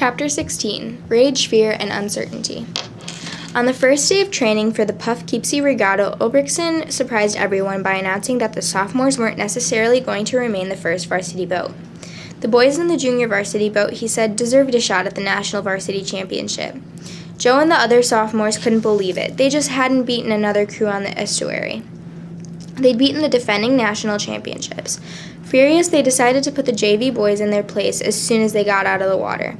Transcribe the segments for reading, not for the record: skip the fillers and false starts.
Chapter 16, Rage, Fear, and Uncertainty. On the first day of training for the Puff-Keepsie Regatta, Ulbrichtsen surprised everyone by announcing that the sophomores weren't necessarily going to remain the first varsity boat. The boys in the junior varsity boat, he said, deserved a shot at the national varsity championship. Joe and the other sophomores couldn't believe it. They just hadn't beaten another crew on the estuary. They'd beaten the defending national championships. Furious, they decided to put the JV boys in their place as soon as they got out of the water.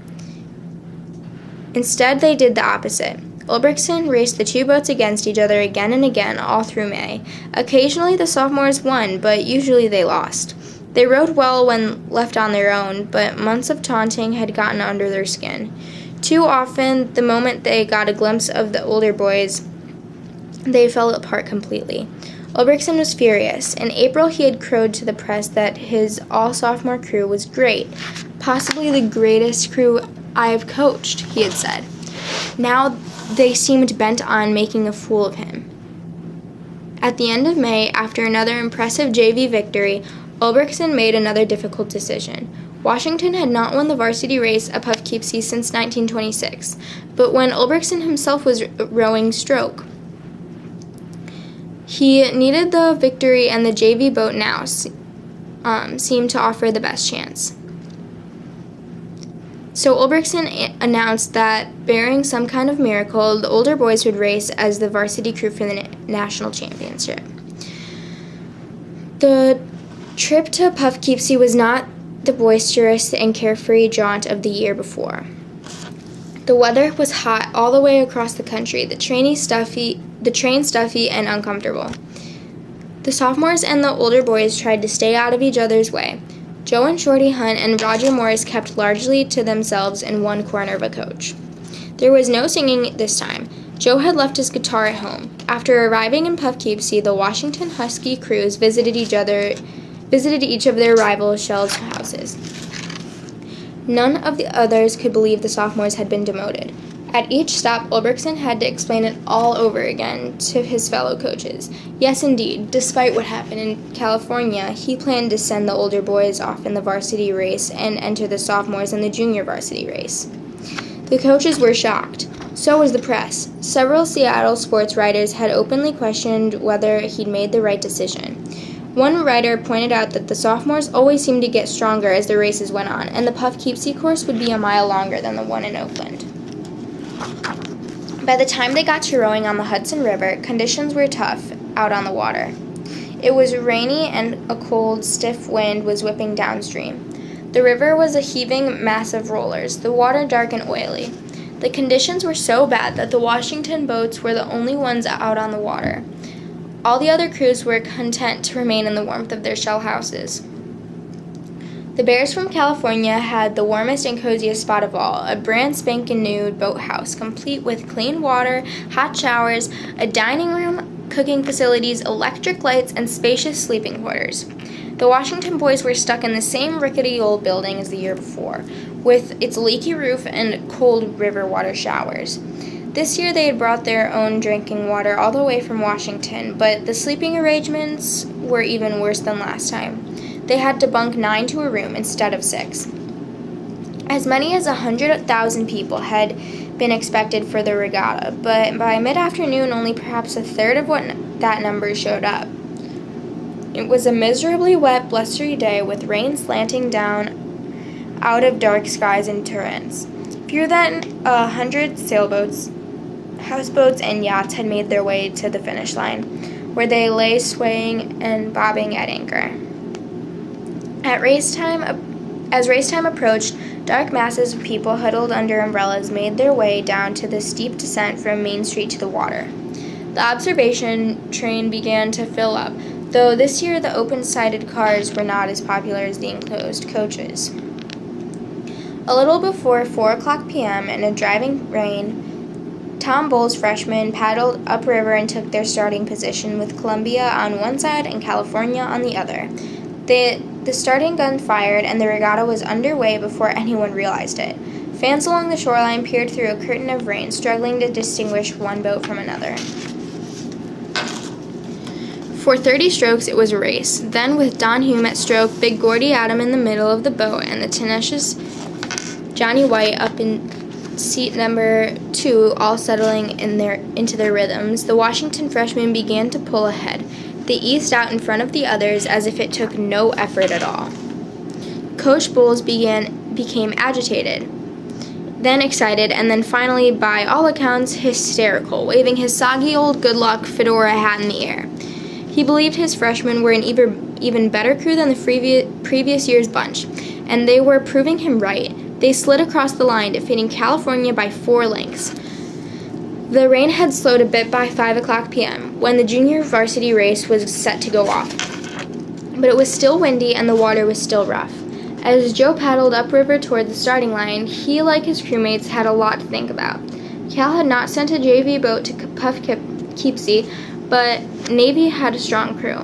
Instead, they did the opposite. Ulbrichtsen raced the two boats against each other again and again all through May. Occasionally, the sophomores won, but usually they lost. They rowed well when left on their own, but months of taunting had gotten under their skin. Too often, the moment they got a glimpse of the older boys, they fell apart completely. Ulbrichtsen was furious. In April, he had crowed to the press that his all-sophomore crew was great, possibly the greatest crew I've coached, he had said. Now they seemed bent on making a fool of him. At the end of May, after another impressive JV victory, Ulbrichtsen made another difficult decision. Washington had not won the varsity race at Puff-Keepsie since 1926, but when Ulbrichtsen himself was rowing stroke, he needed the victory, and the JV boat now seemed to offer the best chance. So Ulbrichtsen announced that, barring some kind of miracle, the older boys would race as the varsity crew for the national championship. The trip to Puff-Keepsie was not the boisterous and carefree jaunt of the year before. The weather was hot all the way across the country, the train stuffy and uncomfortable. The sophomores and the older boys tried to stay out of each other's way. Joe and Shorty Hunt and Roger Morris kept largely to themselves in one corner of a coach. There was no singing this time. Joe had left his guitar at home. After arriving in Puff-Keepsie, the Washington Husky crews visited each of their rival Shell's houses. None of the others could believe the sophomores had been demoted. At each stop, Ulbrichtsen had to explain it all over again to his fellow coaches. Yes, indeed, despite what happened in California, he planned to send the older boys off in the varsity race and enter the sophomores in the junior varsity race. The coaches were shocked. So was the press. Several Seattle sports writers had openly questioned whether he'd made the right decision. One writer pointed out that the sophomores always seemed to get stronger as the races went on, and the Puff-Keepsie course would be a mile longer than the one in Oakland. By the time they got to rowing on the Hudson River, conditions were tough out on the water. It was rainy and a cold, stiff wind was whipping downstream. The river was a heaving mass of rollers, the water dark and oily. The conditions were so bad that the Washington boats were the only ones out on the water. All the other crews were content to remain in the warmth of their shell houses. The Bears from California had the warmest and coziest spot of all, a brand spanking new boathouse, complete with clean water, hot showers, a dining room, cooking facilities, electric lights, and spacious sleeping quarters. The Washington boys were stuck in the same rickety old building as the year before, with its leaky roof and cold river water showers. This year they had brought their own drinking water all the way from Washington, but the sleeping arrangements were even worse than last time. They had to bunk 9 to a room instead of 6. As many as 100,000 people had been expected for the regatta, but by mid-afternoon only perhaps a third of that number showed up. It was a miserably wet, blustery day with rain slanting down out of dark skies in torrents. Fewer than 100 sailboats, houseboats, and yachts had made their way to the finish line, where they lay swaying and bobbing at anchor. As race time approached, dark masses of people huddled under umbrellas made their way down to the steep descent from Main Street to the water. The observation train began to fill up, though this year the open-sided cars were not as popular as the enclosed coaches. A little before 4:00 p.m. in a driving rain, Tom Bowles freshmen paddled upriver and took their starting position with Columbia on one side and California on the other. The starting gun fired, and the regatta was underway before anyone realized it. Fans along the shoreline peered through a curtain of rain, struggling to distinguish one boat from another. For 30 strokes, it was a race. Then, with Don Hume at stroke, Big Gordy Adam in the middle of the boat, and the tenacious Johnny White up in seat number 2, all settling into their rhythms. The Washington freshmen began to pull ahead. They eased out in front of the others as if it took no effort at all. Coach Bowles became agitated, then excited, and then finally, by all accounts, hysterical, waving his soggy old good luck fedora hat in the air. He believed his freshmen were an even better crew than the previous year's bunch, and they were proving him right. They slid across the line, defeating California by 4 lengths. The rain had slowed a bit by 5 p.m., when the junior varsity race was set to go off. But it was still windy and the water was still rough. As Joe paddled upriver toward the starting line, he, like his crewmates, had a lot to think about. Cal had not sent a JV boat to Poughkeepsie, but Navy had a strong crew.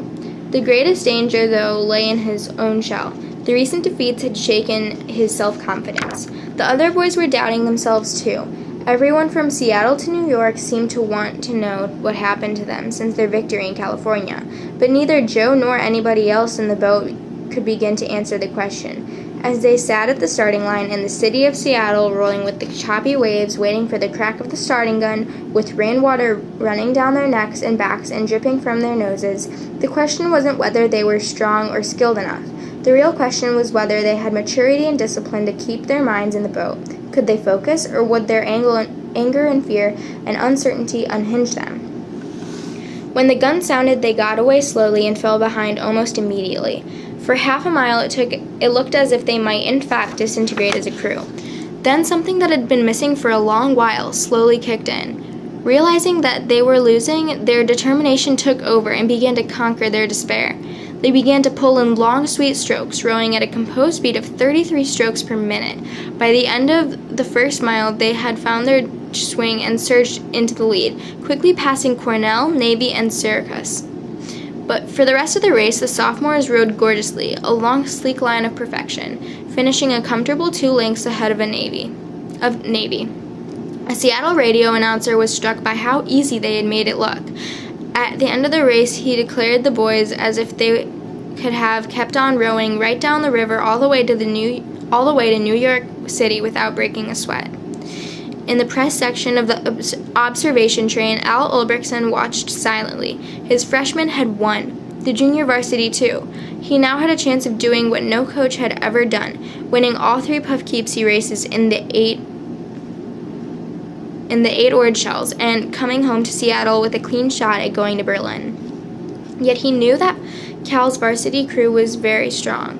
The greatest danger, though, lay in his own shell. The recent defeats had shaken his self-confidence. The other boys were doubting themselves, too. Everyone from Seattle to New York seemed to want to know what happened to them since their victory in California, but neither Joe nor anybody else in the boat could begin to answer the question. As they sat at the starting line in the city of Seattle, rolling with the choppy waves, waiting for the crack of the starting gun, with rainwater running down their necks and backs and dripping from their noses, the question wasn't whether they were strong or skilled enough. The real question was whether they had maturity and discipline to keep their minds in the boat. Could they focus, or would their anger and fear and uncertainty unhinge them? When the gun sounded, they got away slowly and fell behind almost immediately. For half a mile it looked as if they might in fact disintegrate as a crew. Then something that had been missing for a long while slowly kicked in. Realizing that they were losing, their determination took over and began to conquer their despair. They began to pull in long, sweet strokes, rowing at a composed speed of 33 strokes per minute. By the end of the first mile, they had found their swing and surged into the lead, quickly passing Cornell, Navy, and Syracuse. But for the rest of the race, the sophomores rode gorgeously, a long, sleek line of perfection, finishing a comfortable 2 lengths ahead of Navy. A Seattle radio announcer was struck by how easy they had made it look. At the end of the race, he declared the boys as if they could have kept on rowing right down the river all the way to New York City without breaking a sweat. In the press section of the observation train, Al Ulbrichsen watched silently. His freshmen had won, the junior varsity too. He now had a chance of doing what no coach had ever done, winning all 3 Poughkeepsie races in the 8 orange shells, and coming home to Seattle with a clean shot at going to Berlin. Yet he knew that Cal's varsity crew was very strong.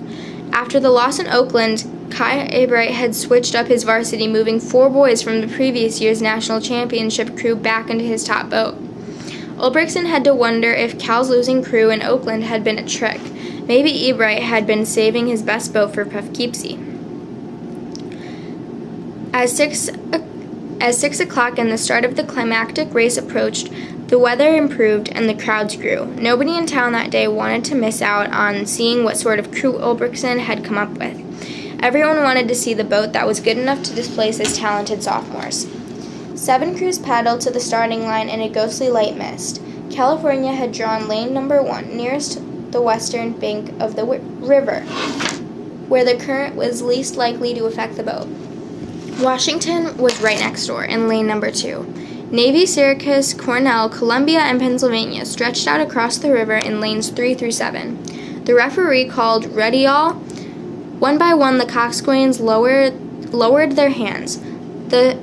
After the loss in Oakland, Kai Abright had switched up his varsity, moving 4 boys from the previous year's national championship crew back into his top boat. Ulbrichsen had to wonder if Cal's losing crew in Oakland had been a trick. Maybe Abright had been saving his best boat for Poughkeepsie. As 6 o'clock and the start of the climactic race approached, the weather improved and the crowds grew. Nobody in town that day wanted to miss out on seeing what sort of crew Ulbrichsen had come up with. Everyone wanted to see the boat that was good enough to displace his talented sophomores. 7 crews paddled to the starting line in a ghostly light mist. California had drawn lane number 1, nearest the western bank of the river, where the current was least likely to affect the boat. Washington was right next door, in lane number 2. Navy, Syracuse, Cornell, Columbia, and Pennsylvania stretched out across the river in lanes 3 through 7. The referee called "Ready all." One by one, the coxswains lowered their hands. The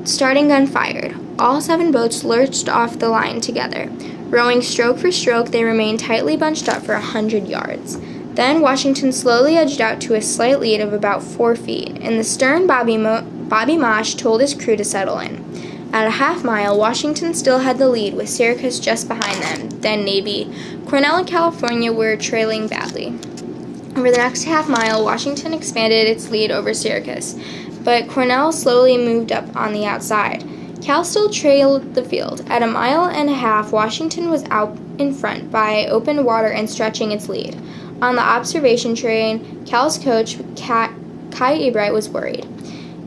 starting gun fired. All 7 boats lurched off the line together. Rowing stroke for stroke, they remained tightly bunched up for 100 yards. Then Washington slowly edged out to a slight lead of about 4 feet. In the stern, Bobby Mosh told his crew to settle in. At a half mile, Washington still had the lead, with Syracuse just behind them, then Navy. Cornell and California were trailing badly. Over the next half mile, Washington expanded its lead over Syracuse, but Cornell slowly moved up on the outside. Cal still trailed the field. At a mile and a half, Washington was out in front by open water and stretching its lead. On the observation train, Cal's coach, Kai Abright, was worried.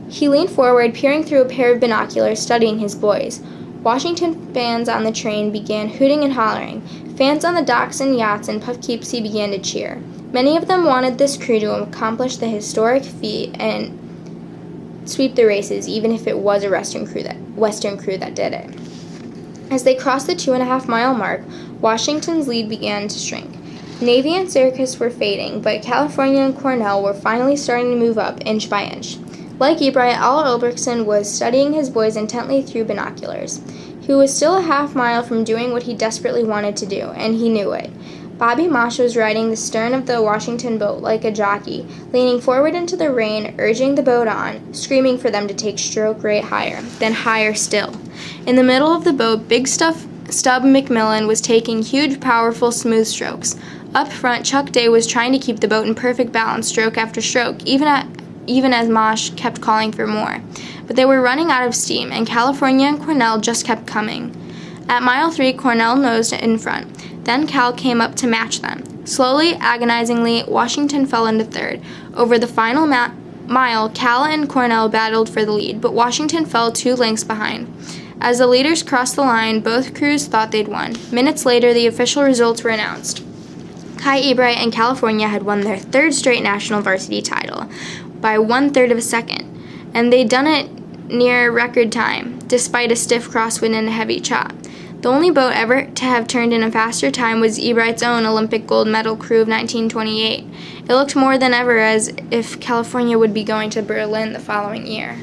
He leaned forward, peering through a pair of binoculars, studying his boys. Washington fans on the train began hooting and hollering. Fans on the docks and yachts in Poughkeepsie began to cheer. Many of them wanted this crew to accomplish the historic feat, and sweep the races, even if it was a Western crew that did it. As they crossed the 2.5-mile mark, Washington's lead began to shrink. Navy and Syracuse were fading, but California and Cornell were finally starting to move up inch by inch. Like Ebright, Al Ulbrichtson was studying his boys intently through binoculars. He was still a half-mile from doing what he desperately wanted to do, and he knew it. Bobby Mosh was riding the stern of the Washington boat like a jockey, leaning forward into the rain, urging the boat on, screaming for them to take stroke rate higher, then higher still. In the middle of the boat, Big Stub McMillan was taking huge, powerful, smooth strokes. Up front, Chuck Day was trying to keep the boat in perfect balance stroke after stroke, even as Mosh kept calling for more. But they were running out of steam, and California and Cornell just kept coming. At mile 3, Cornell nosed in front. Then Cal came up to match them. Slowly, agonizingly, Washington fell into third. Over the final mile, Cal and Cornell battled for the lead, but Washington fell 2 lengths behind. As the leaders crossed the line, both crews thought they'd won. Minutes later, the official results were announced. Kai Ebright and California had won their 3rd straight national varsity title by 1/3 of a second, and they'd done it near record time, despite a stiff crosswind and a heavy chop. The only boat ever to have turned in a faster time was Ebright's own Olympic gold medal crew of 1928. It looked more than ever as if California would be going to Berlin the following year.